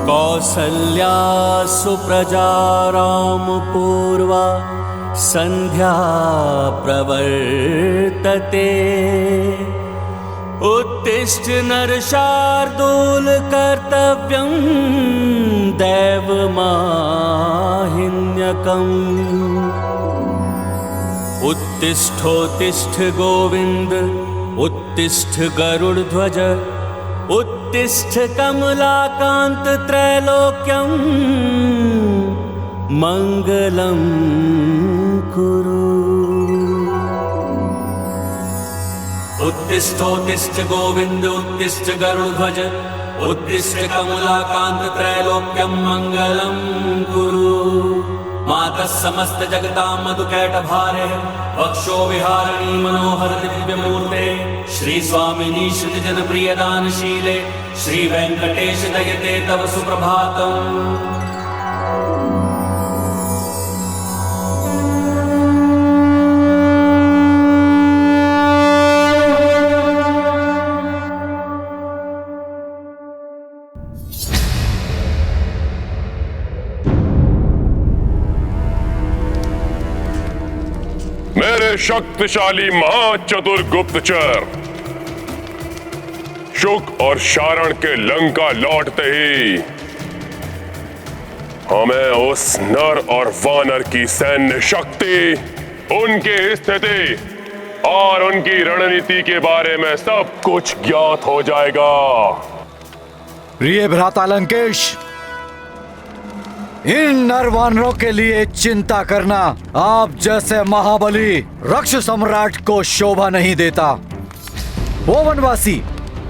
कौसल्या सुप्रजा रामपूर्वा संध्या प्रवर्तते। उत्तिष्ठ नरशार्दूल कर्तव्यं दैवमाहिन्यकम्। उत्तिष्ठोत्तिष्ठ गोविन्द उत्तिष्ठ गरुडध्वज उत्तिष्ठ कमलाकान्त त्रैलोक्यं मंगलं कुरु। उत्तिष्ठोत्तिष्ठ गोविन्द उत्तिष्ठ गरुडध्वज उत्तिष्ठ कमलाकान्त त्रैलोक्यं मंगलं कुरु। मातः समस्त जगतां मधुकैटभारे वक्षो विहारिणी मनोहर दिव्यमूर्ते श्री स्वामिनी श्रुति जन प्रिय दानशीले श्री वेंकटेश दयते तव सुप्रभातम्। शक्तिशाली महाचतुर गुप्तचर शुक और शारण के लंका लौटते ही हमें उस नर और वानर की सैन्य शक्ति, उनकी स्थिति और उनकी रणनीति के बारे में सब कुछ ज्ञात हो जाएगा। प्रिय भ्राता लंकेश, इन नरवानरों के लिए चिंता करना आप जैसे महाबली राक्षस सम्राट को शोभा नहीं देता। वो वनवासी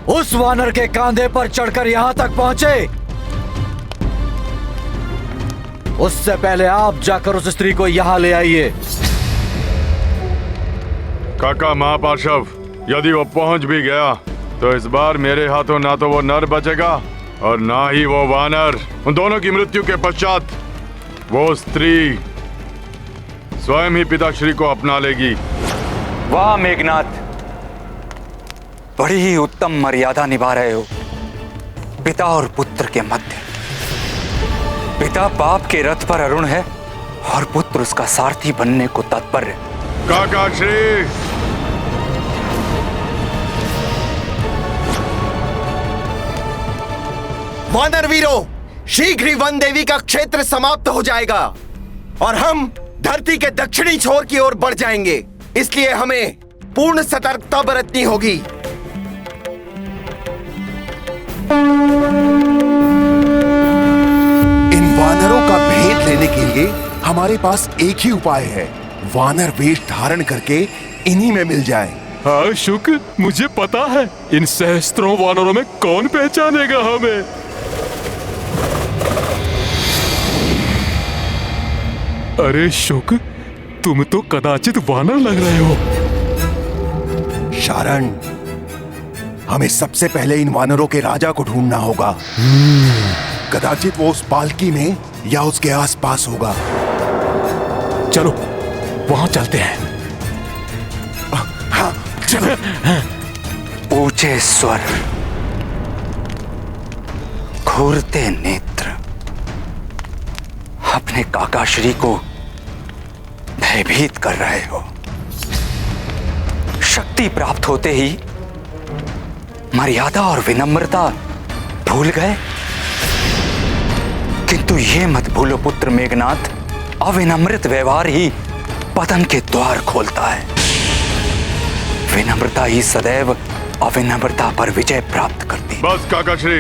उस वानर के कांधे पर चढ़कर यहाँ तक पहुंचे, उससे पहले आप जाकर उस स्त्री को यहाँ ले आइए। काका महापार्षव, यदि वो पहुंच भी गया तो इस बार मेरे हाथों ना तो वो नर बचेगा और ना ही वो वानर। उन दोनों की मृत्यु के पश्चात वो स्त्री स्वयं ही पिताश्री को अपना लेगी। वाह मेघनाथ, बड़ी ही उत्तम मर्यादा निभा रहे हो पिता और पुत्र के मध्य। पिता बाप के रथ पर अरुण है और पुत्र उसका सारथी बनने को तत्पर है। काका श्री, वानर वीरों, शीघ्र ही वन देवी का क्षेत्र समाप्त हो जाएगा और हम धरती के दक्षिणी छोर की ओर बढ़ जाएंगे। इसलिए हमें पूर्ण सतर्कता बरतनी होगी। इन वानरों का भेद लेने के लिए हमारे पास एक ही उपाय है, वानर वेश धारण करके इन्हीं में मिल जाए। हाँ शुक, मुझे पता है इन सहस्त्रों वानरों में कौन पहचानेगा हमें। अरे शुक, तुम तो कदाचित वानर लग रहे हो। शारण, हमें सबसे पहले इन वानरों के राजा को ढूंढना होगा। कदाचित वो उस पालकी में या उसके आसपास होगा। चलो वहां चलते हैं। हाँ, चलो। ऊंचे स्वर, घूरते नेत्र, अपने काकाश्री को भयभीत कर रहे हो। शक्ति प्राप्त होते ही मर्यादा और विनम्रता भूल गए। किंतु ये मत भूलो पुत्र मेघनाथ, अविनम्रित व्यवहार ही पतन के द्वार खोलता है। विनम्रता ही सदैव अविनम्रता पर विजय प्राप्त करती। बस काकाश्री,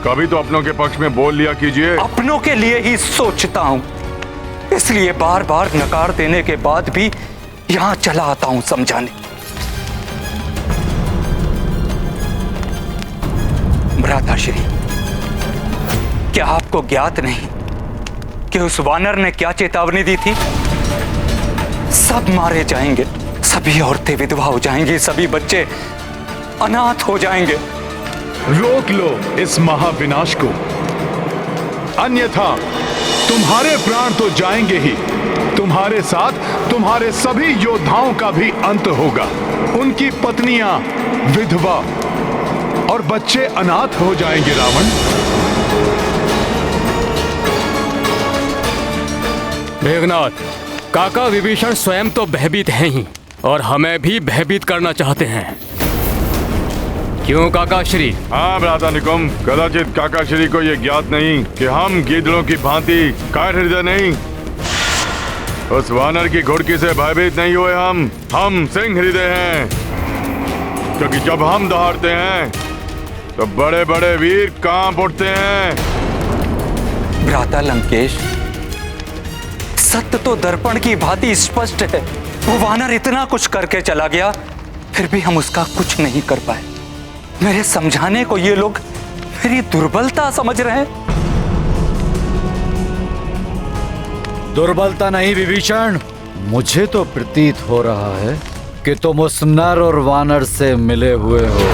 कभी तो अपनों के पक्ष में बोल लिया कीजिए। अपनों के लिए ही सोचता हूं, इसलिए बार बार नकार देने के बाद भी यहां चला आता हूं समझाने। भ्राताश्री, क्या आपको ज्ञात नहीं कि उस वानर ने क्या चेतावनी दी थी? सब मारे जाएंगे, सभी औरतें विधवा हो जाएंगी, सभी बच्चे अनाथ हो जाएंगे। रोक लो इस महाविनाश को, अन्यथा तुम्हारे प्राण तो जाएंगे ही, तुम्हारे साथ तुम्हारे सभी योद्धाओं का भी अंत होगा। उनकी पत्नियां विधवा और बच्चे अनाथ हो जाएंगे रावण। मेघनाथ, काका विभीषण स्वयं तो भयभीत हैं ही और हमें भी भयभीत करना चाहते हैं। क्यों काका श्री? हाँ भ्राता निकुंभ, कदाचित काका श्री को यह ज्ञात नहीं कि हम गीदड़ों की भांति कायर हृदय नहीं, उस वानर की घुड़की से भयभीत नहीं हुए। हम सिंह हृदय हैं, क्योंकि जब हम दहाड़ते हैं तो बड़े बड़े वीर कांप उठते हैं। भ्राता लंकेश, सत्य तो दर्पण की भांति स्पष्ट है। वो वानर इतना कुछ करके चला गया, फिर भी हम उसका कुछ नहीं कर पाए। मेरे समझाने को ये लोग मेरी दुर्बलता समझ रहे हैं। दुर्बलता नहीं विभीषण, मुझे तो प्रतीत हो रहा है कि तुम उस नर और वानर से मिले हुए हो।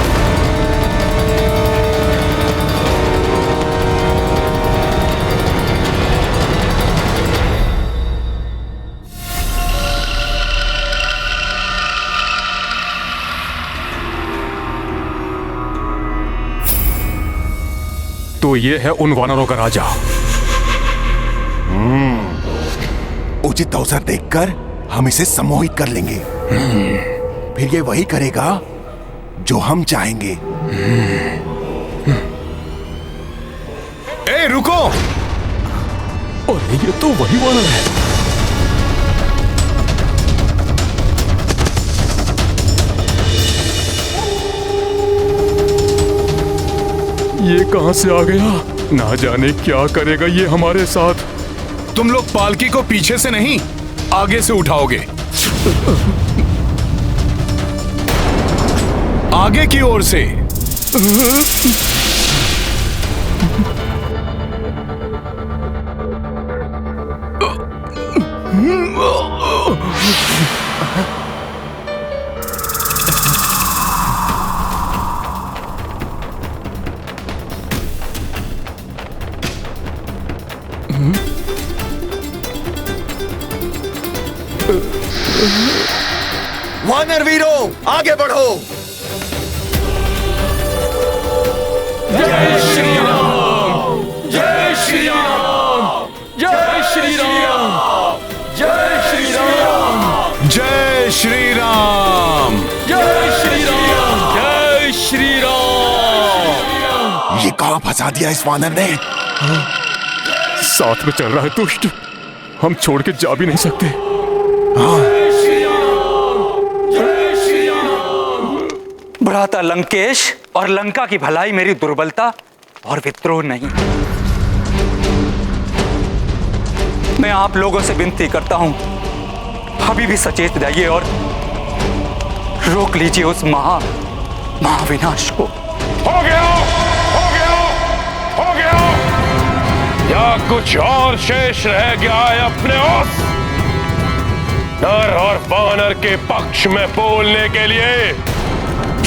तो ये है उन वानरों का राजा। उचित अवसर देखकर हम इसे सम्मोहित कर लेंगे। फिर ये वही करेगा जो हम चाहेंगे। ए रुको! और ये तो वही वानर है। ये कहां से आ गया? ना जाने क्या करेगा ये हमारे साथ। तुम लोग पालकी को पीछे से नहीं, आगे से उठाओगे। आगे की ओर से। वानर वीरों, आगे बढ़ो। जय श्री राम! जय श्री राम! जय श्री राम! जय श्री राम! जय श्री राम! जय श्री राम! जय श्री राम! ये कहां फंसा दिया इस वानर ने? साथ में चल रहा है दुष्ट, हम छोड़ के जा भी नहीं सकते। भ्राता लंकेश और लंका की भलाई मेरी दुर्बलता और विद्रोह नहीं। मैं आप लोगों से विनती करता हूं, अभी भी सचेत जाइए और रोक लीजिए उस महाविनाश को। हो गया, हो गया, हो गया। या कुछ और शेष रह गया है अपने उस नर और वानर के पक्ष में बोलने के लिए?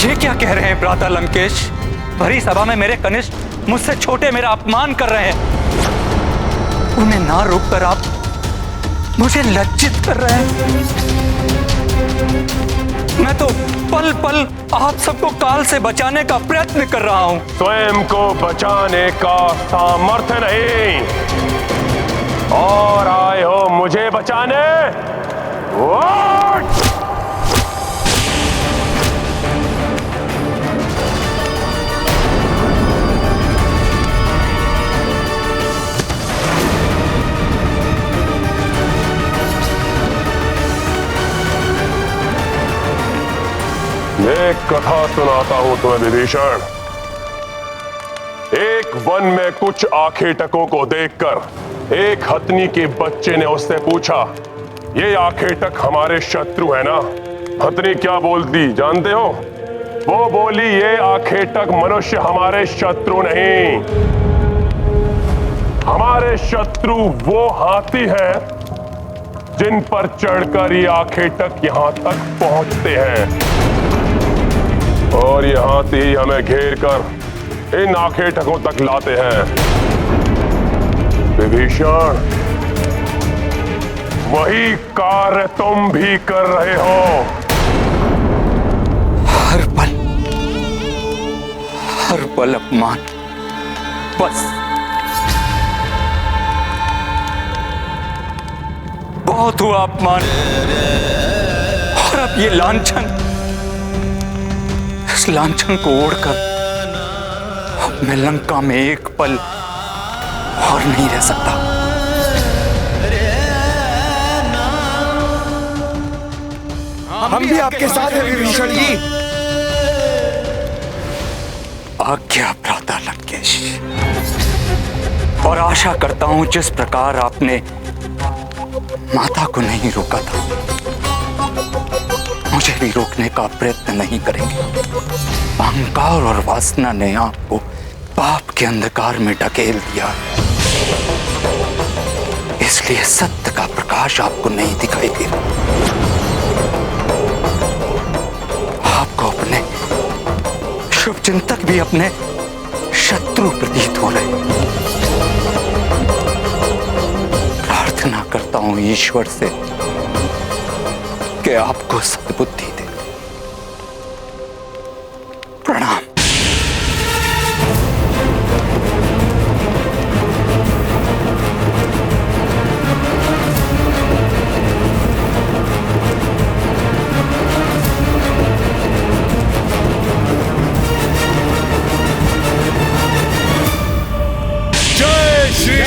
ये क्या कह रहे हैं भ्राता लंकेश? भरी सभा में मेरे कनिष्ठ, मुझसे छोटे मेरा अपमान कर रहे हैं। उन्हें ना रोककर आप मुझे लज्जित कर रहे हैं। मैं तो पल पल आप सबको काल से बचाने का प्रयत्न कर रहा हूं। स्वयं को बचाने का सामर्थ्य नहीं और आए हो मुझे बचाने? What? एक कथा सुनाता हूं तुम्हें विभीषण। एक वन में कुछ आखेटकों को देखकर एक हथनी के बच्चे ने उससे पूछा, ये आखेटक हमारे शत्रु है ना? हथनी क्या बोलती जानते हो? वो बोली, ये आखेटक मनुष्य हमारे शत्रु नहीं, हमारे शत्रु वो हाथी हैं जिन पर चढ़कर ये आखेटक यहां तक पहुंचते हैं और ये हाथी ही हमें घेर कर इन आखेटकों तक लाते हैं। विभीषण, वही कार्य तुम भी कर रहे हो। हर पल अपमान, बस बहुत हुआ अपमान। और अब ये लांछन, इस लांछन को ओढ़कर अब मैं लंका में एक पल और नहीं रह सकता। हम भी आपके साथ हैं विभीषण जी। आज्ञा भ्राता लंकेश। और आशा करता हूं जिस प्रकार आपने माता को नहीं रोका था, मुझे भी रोकने का प्रयत्न नहीं करेंगे। अहंकार और वासना ने आपको पाप के अंधकार में ढकेल दिया, इसलिए सत्य का प्रकाश आपको नहीं दिखाई दे रहा। आपको अपने शुभचिंतक भी अपने शत्रु प्रतीत हो रहे। प्रार्थना करता हूं ईश्वर से कि आपको सद्बुद्धि दे। प्रणाम। श्री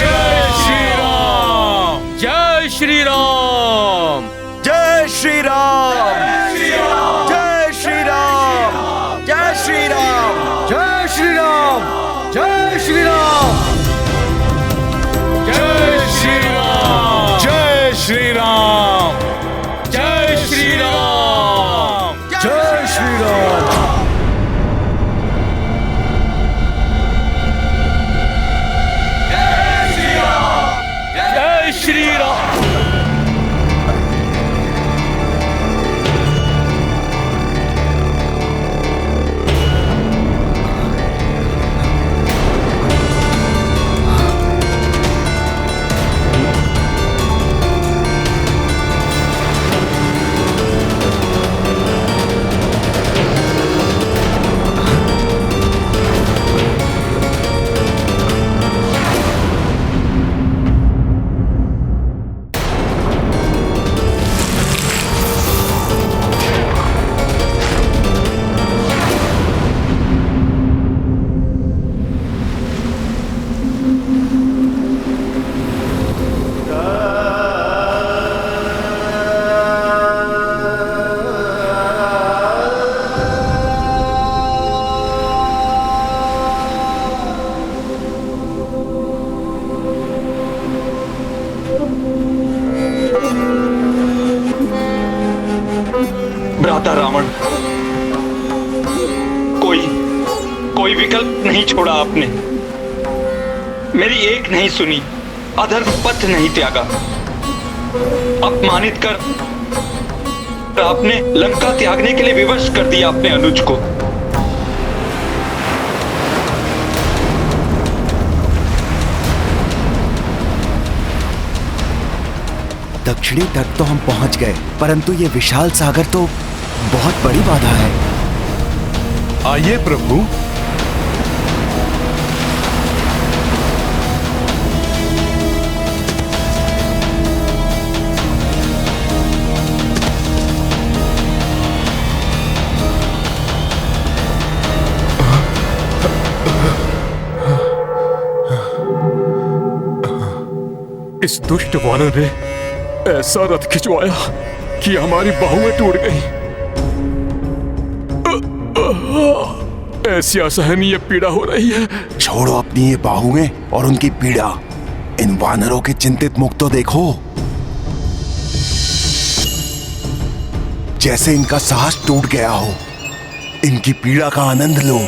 राम, जय श्री राम, जय श्री राम, जय श्री राम, जय श्री राम, जय श्री राम, जय श्री राम, जय श्री राम, जय श्री राम, जय श्री राम। जय श्री राम। भ्राता रावण, कोई विकल्प नहीं छोड़ा आपने। मेरी एक नहीं सुनी, अधर्म पथ नहीं त्यागा। अपमानित कर आपने लंका त्यागने के लिए विवश कर दिया अपने अनुज को। दक्षिणी तट तो हम पहुंच गए, परंतु ये विशाल सागर तो बहुत बड़ी बाधा है। आइए प्रभु। इस दुष्ट वानर ने ऐसा रथ खिंचवाया कि हमारी बाहुएं टूट गई। ऐसी असहनीय पीड़ा हो रही है। छोड़ो अपनी ये बाहुएं और उनकी पीड़ा। इन वानरों के चिंतित मुख तो देखो, जैसे इनका साहस टूट गया हो। इनकी पीड़ा का आनंद लो।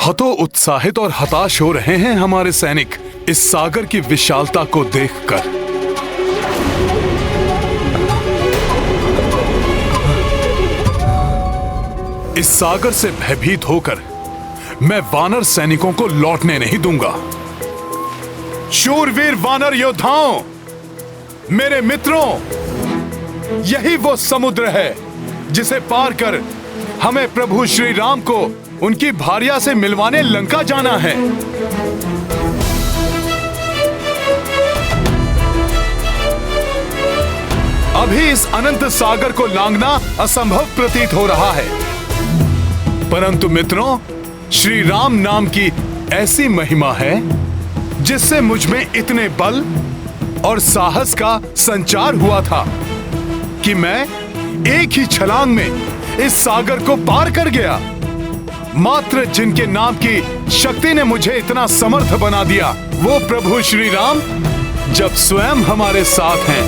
हतो उत्साहित और हताश हो रहे हैं हमारे सैनिक इस सागर की विशालता को देखकर। इस सागर से भयभीत होकर मैं वानर सैनिकों को लौटने नहीं दूंगा। शूरवीर वानर योद्धाओं, मेरे मित्रों, यही वो समुद्र है जिसे पार कर हमें प्रभु श्री राम को उनकी भार्या से मिलवाने लंका जाना है। अभी इस अनंत सागर को लांघना असंभव प्रतीत हो रहा है, परंतु मित्रों, श्री राम नाम की ऐसी महिमा है जिससे मुझ में इतने बल और साहस का संचार हुआ था कि मैं एक ही छलांग में इस सागर को पार कर गया। मात्र जिनके नाम की शक्ति ने मुझे इतना समर्थ बना दिया, वो प्रभु श्री राम जब स्वयं हमारे साथ हैं,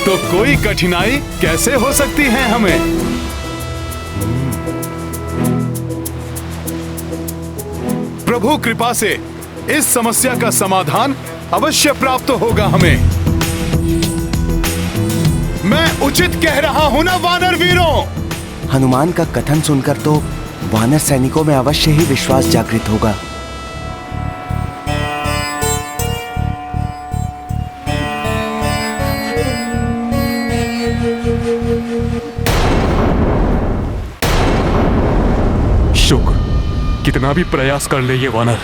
तो कोई कठिनाई कैसे हो सकती है हमें। प्रभु कृपा से इस समस्या का समाधान अवश्य प्राप्त होगा हमें। मैं उचित कह रहा हूं ना वानर वीरों? हनुमान का कथन सुनकर तो वानर सैनिकों में अवश्य ही विश्वास जागृत होगा। शुक्र, कितना भी प्रयास कर ले ये वानर,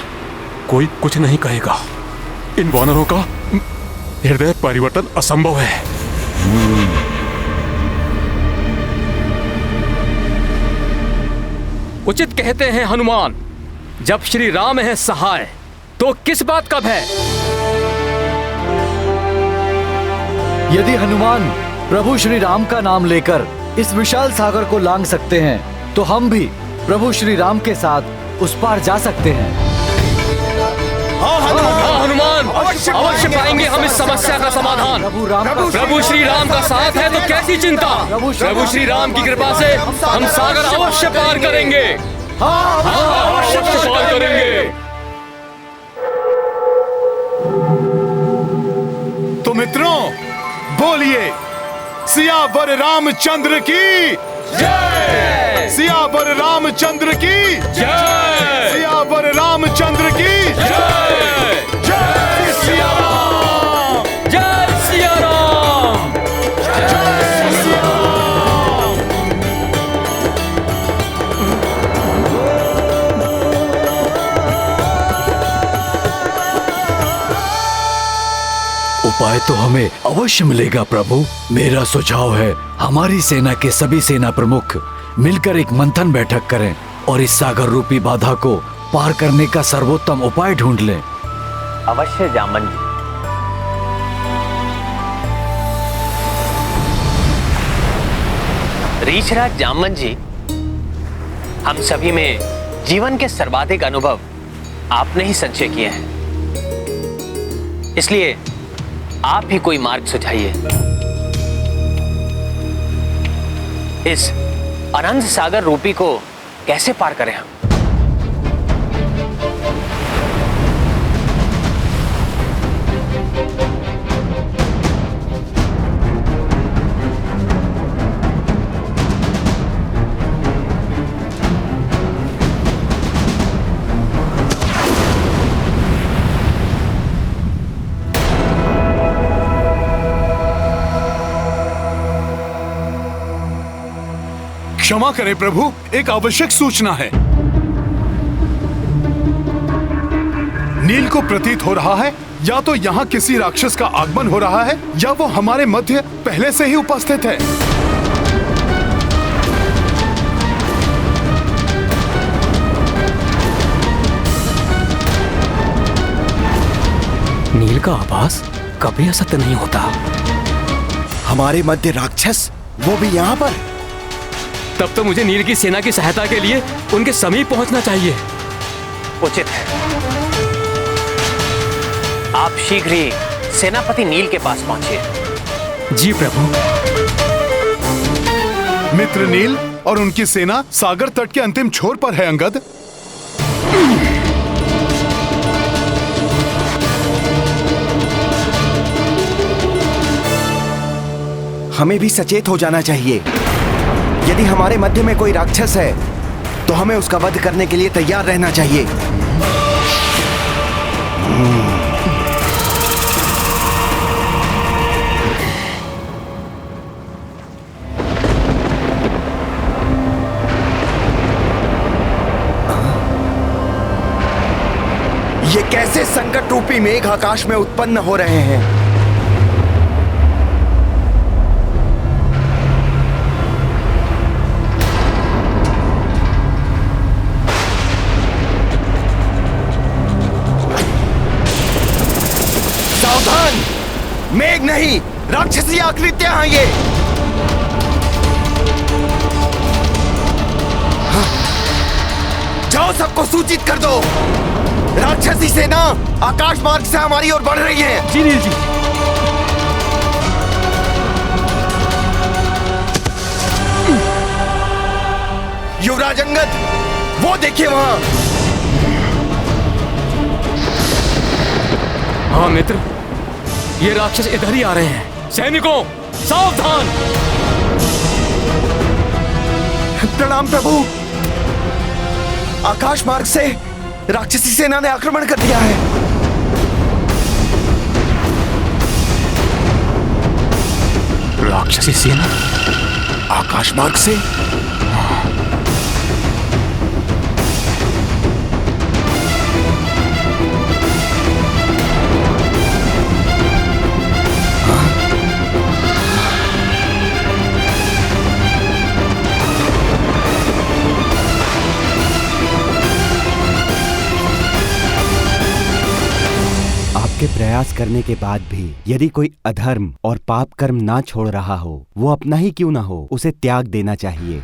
कोई कुछ नहीं कहेगा। इन वानरों का हृदय परिवर्तन असंभव है। उचित कहते हैं हनुमान, जब श्री राम है सहाय तो किस बात का भय। यदि हनुमान प्रभु श्री राम का नाम लेकर इस विशाल सागर को लांघ सकते हैं, तो हम भी प्रभु श्री राम के साथ उस पार जा सकते हैं। हाँ हनुमान, अवश्य पाएंगे हम इस समस्या का समाधान। प्रभु श्री राम का साथ है तो कैसी चिंता। प्रभु श्री राम की कृपा से हम सागर अवश्य पार करेंगे। अवश्य पार करेंगे। तो मित्रों, बोलिए सियावर रामचंद्र की जय। सियावर रामचंद्र की जय। सियावर रामचंद्र की जय। जय सिया राम। जय सिया राम। जय सिया राम। उपाय तो हमें अवश्य मिलेगा प्रभु। मेरा सुझाव है, हमारी सेना के सभी सेना प्रमुख मिलकर एक मंथन बैठक करें और इस सागर रूपी बाधा को पार करने का सर्वोत्तम उपाय ढूंढ लें। अवश्य जामन जी। रीछराज जामन जी, हम सभी में जीवन के सर्वाधिक अनुभव आपने ही संचय किए हैं, इसलिए आप ही कोई मार्ग सुझाइए। इस अनंत सागर रूपी को कैसे पार करें हम। क्षमा करें प्रभु, एक आवश्यक सूचना है। नील को प्रतीत हो रहा है या तो यहाँ किसी राक्षस का आगमन हो रहा है या वो हमारे मध्य पहले से ही उपस्थित है। नील का आभास कभी असत्य नहीं होता। हमारे मध्य राक्षस, वो भी यहाँ पर। तब तो मुझे नील की सेना की सहायता के लिए उनके समीप पहुंचना चाहिए। उचित है, आप शीघ्र ही सेनापति नील के पास पहुंचिए। जी प्रभु। मित्र नील और उनकी सेना सागर तट के अंतिम छोर पर है अंगद। हमें भी सचेत हो जाना चाहिए। यदि हमारे मध्य में कोई राक्षस है तो हमें उसका वध करने के लिए तैयार रहना चाहिए। ऐसे संकट रूपी मेघ आकाश में उत्पन्न हो रहे हैं। सावधान, मेघ नहीं, राक्षसी आकृतियां हैं ये। जाओ, सबको सूचित कर दो। राक्षसी सेना आकाश मार्ग से हमारी ओर बढ़ रही है। जी नील जी। युवराज अंगद, वो देखिए वहां। हाँ मित्र, ये राक्षस इधर ही आ रहे हैं। सैनिकों सावधान। प्रणाम प्रभु। आकाश मार्ग से राक्षसी सेना ने आक्रमण कर दिया है। राक्षसी सेना आकाश मार्ग से? आपके प्रयास करने के बाद भी यदि कोई अधर्म और पाप कर्म ना छोड़ रहा हो, वो अपना ही क्यों ना हो, उसे त्याग देना चाहिए।